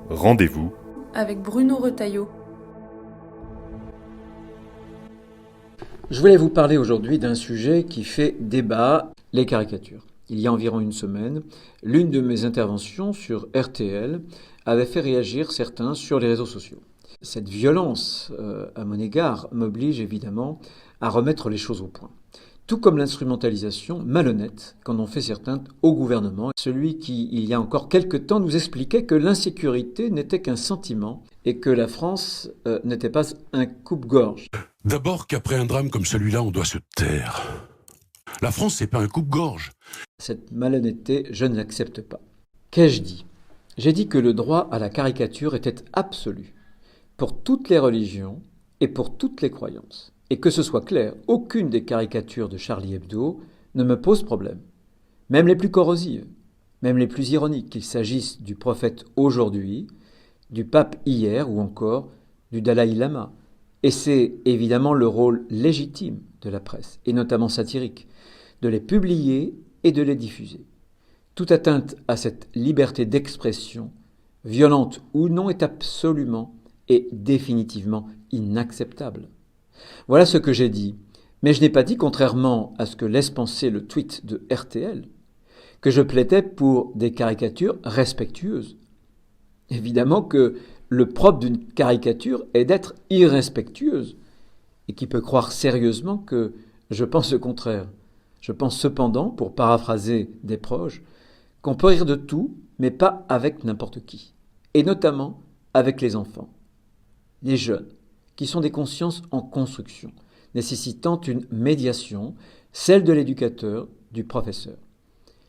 Rendez-vous avec Bruno Retailleau. Je voulais vous parler aujourd'hui d'un sujet qui fait débat, les caricatures. Il y a environ une semaine, l'une de mes interventions sur RTL avait fait réagir certains sur les réseaux sociaux. Cette violence à mon égard m'oblige évidemment à remettre les choses au point. Tout comme l'instrumentalisation malhonnête qu'en ont fait certains au gouvernement, celui qui, il y a encore quelque temps, nous expliquait que l'insécurité n'était qu'un sentiment et que la France n'était pas un coupe-gorge. D'abord qu'après un drame comme celui-là, on doit se taire. La France, c'est pas un coupe-gorge. Cette malhonnêteté, je ne l'accepte pas. Qu'ai-je dit ? J'ai dit que le droit à la caricature était absolu pour toutes les religions et pour toutes les croyances. Et que ce soit clair, aucune des caricatures de Charlie Hebdo ne me pose problème. Même les plus corrosives, même les plus ironiques, qu'il s'agisse du prophète aujourd'hui, du pape hier ou encore du Dalai Lama. Et c'est évidemment le rôle légitime de la presse, et notamment satirique, de les publier et de les diffuser. Toute atteinte à cette liberté d'expression, violente ou non, est absolument et définitivement inacceptable. Voilà ce que j'ai dit, mais je n'ai pas dit, contrairement à ce que laisse penser le tweet de RTL, que je plaidais pour des caricatures respectueuses. Évidemment que le propre d'une caricature est d'être irrespectueuse, et qui peut croire sérieusement que je pense le contraire. Je pense cependant, pour paraphraser des proches, qu'on peut rire de tout, mais pas avec n'importe qui, et notamment avec les enfants, les jeunes, qui sont des consciences en construction, nécessitant une médiation, celle de l'éducateur, du professeur.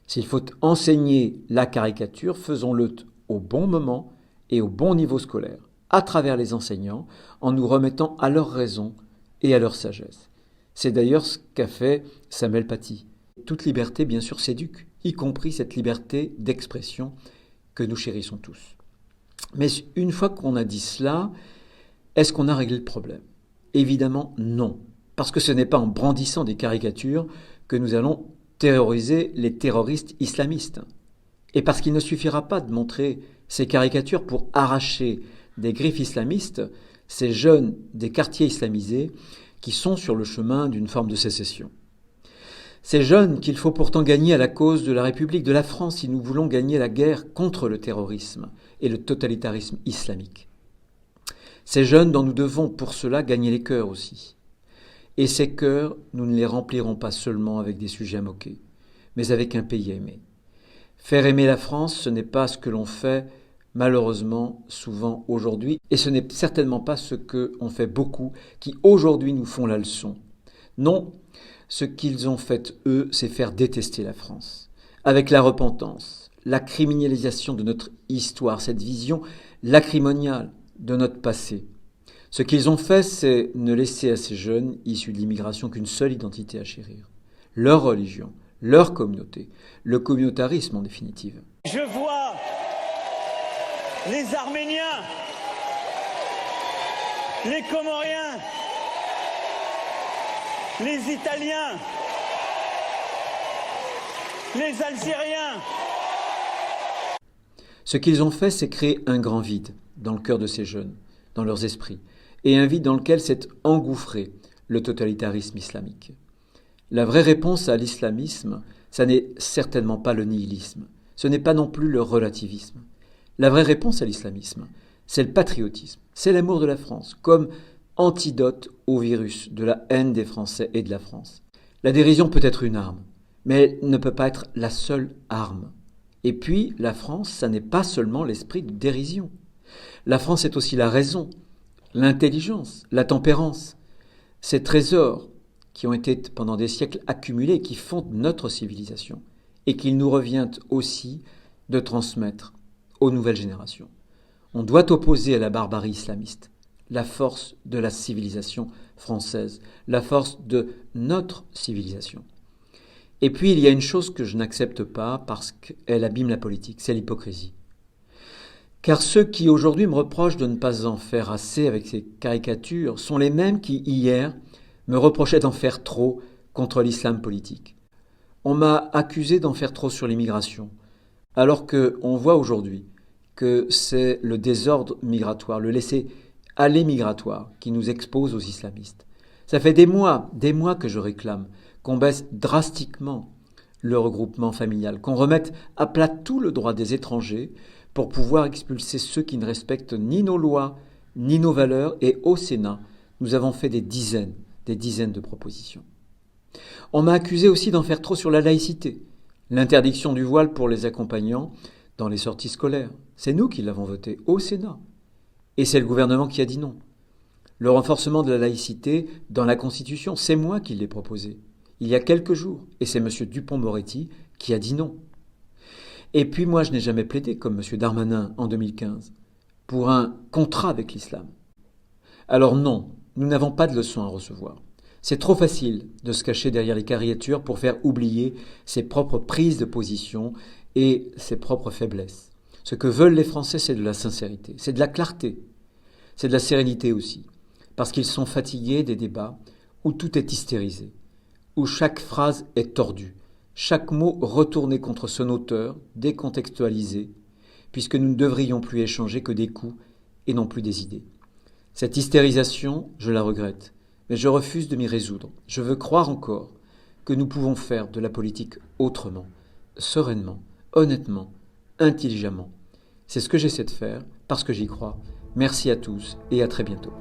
S'il faut enseigner la caricature, faisons-le au bon moment et au bon niveau scolaire, à travers les enseignants, en nous remettant à leur raison et à leur sagesse. C'est d'ailleurs ce qu'a fait Samuel Paty. Toute liberté, bien sûr, s'éduque, y compris cette liberté d'expression que nous chérissons tous. Mais une fois qu'on a dit cela, est-ce qu'on a réglé le problème ? Évidemment non, parce que ce n'est pas en brandissant des caricatures que nous allons terroriser les terroristes islamistes. Et parce qu'il ne suffira pas de montrer ces caricatures pour arracher des griffes islamistes ces jeunes des quartiers islamisés qui sont sur le chemin d'une forme de sécession. Ces jeunes qu'il faut pourtant gagner à la cause de la République de la France si nous voulons gagner la guerre contre le terrorisme et le totalitarisme islamique. Ces jeunes dont nous devons pour cela gagner les cœurs aussi. Et ces cœurs, nous ne les remplirons pas seulement avec des sujets à moquer, mais avec un pays à aimer. Faire aimer la France, ce n'est pas ce que l'on fait malheureusement souvent aujourd'hui, et ce n'est certainement pas ce qu'ont fait beaucoup qui aujourd'hui nous font la leçon. Non, ce qu'ils ont fait eux, c'est faire détester la France. Avec la repentance, la criminalisation de notre histoire, cette vision lacrymoniale de notre passé. Ce qu'ils ont fait, c'est ne laisser à ces jeunes issus de l'immigration qu'une seule identité à chérir. Leur religion, leur communauté, le communautarisme en définitive. Je vois les Arméniens, les Comoriens, les Italiens, les Algériens. Ce qu'ils ont fait, c'est créer un grand vide dans le cœur de ces jeunes, dans leurs esprits, et un vide dans lequel s'est engouffré le totalitarisme islamique. La vraie réponse à l'islamisme, ça n'est certainement pas le nihilisme, ce n'est pas non plus le relativisme. La vraie réponse à l'islamisme, c'est le patriotisme, c'est l'amour de la France, comme antidote au virus de la haine des Français et de la France. La dérision peut être une arme, mais elle ne peut pas être la seule arme. Et puis, la France, ça n'est pas seulement l'esprit de dérision. La France est aussi la raison, l'intelligence, la tempérance. Ces trésors qui ont été pendant des siècles accumulés, qui fondent notre civilisation, et qu'il nous revient aussi de transmettre aux nouvelles générations. On doit opposer à la barbarie islamiste la force de la civilisation française, la force de notre civilisation. Et puis, il y a une chose que je n'accepte pas parce qu'elle abîme la politique, c'est l'hypocrisie. Car ceux qui aujourd'hui me reprochent de ne pas en faire assez avec ces caricatures sont les mêmes qui, hier, me reprochaient d'en faire trop contre l'islam politique. On m'a accusé d'en faire trop sur l'immigration, alors qu'on voit aujourd'hui que c'est le désordre migratoire, le laisser-aller migratoire qui nous expose aux islamistes. Ça fait des mois que je réclame qu'on baisse drastiquement le regroupement familial, qu'on remette à plat tout le droit des étrangers pour pouvoir expulser ceux qui ne respectent ni nos lois, ni nos valeurs. Et au Sénat, nous avons fait des dizaines de propositions. On m'a accusé aussi d'en faire trop sur la laïcité, l'interdiction du voile pour les accompagnants dans les sorties scolaires. C'est nous qui l'avons voté au Sénat. Et c'est le gouvernement qui a dit non. Le renforcement de la laïcité dans la Constitution, c'est moi qui l'ai proposé, il y a quelques jours. Et c'est M. Dupond-Moretti qui a dit non. Et puis moi, je n'ai jamais plaidé, comme M. Darmanin en 2015, pour un contrat avec l'islam. Alors non, nous n'avons pas de leçons à recevoir. C'est trop facile de se cacher derrière les caricatures pour faire oublier ses propres prises de position et ses propres faiblesses. Ce que veulent les Français, c'est de la sincérité, c'est de la clarté, c'est de la sérénité aussi, parce qu'ils sont fatigués des débats où tout est hystérisé, où chaque phrase est tordue, chaque mot retourné contre son auteur, décontextualisé, puisque nous ne devrions plus échanger que des coups et non plus des idées. Cette hystérisation, je la regrette, mais je refuse de m'y résoudre. Je veux croire encore que nous pouvons faire de la politique autrement, sereinement, honnêtement, intelligemment. C'est ce que j'essaie de faire, parce que j'y crois. Merci à tous et à très bientôt.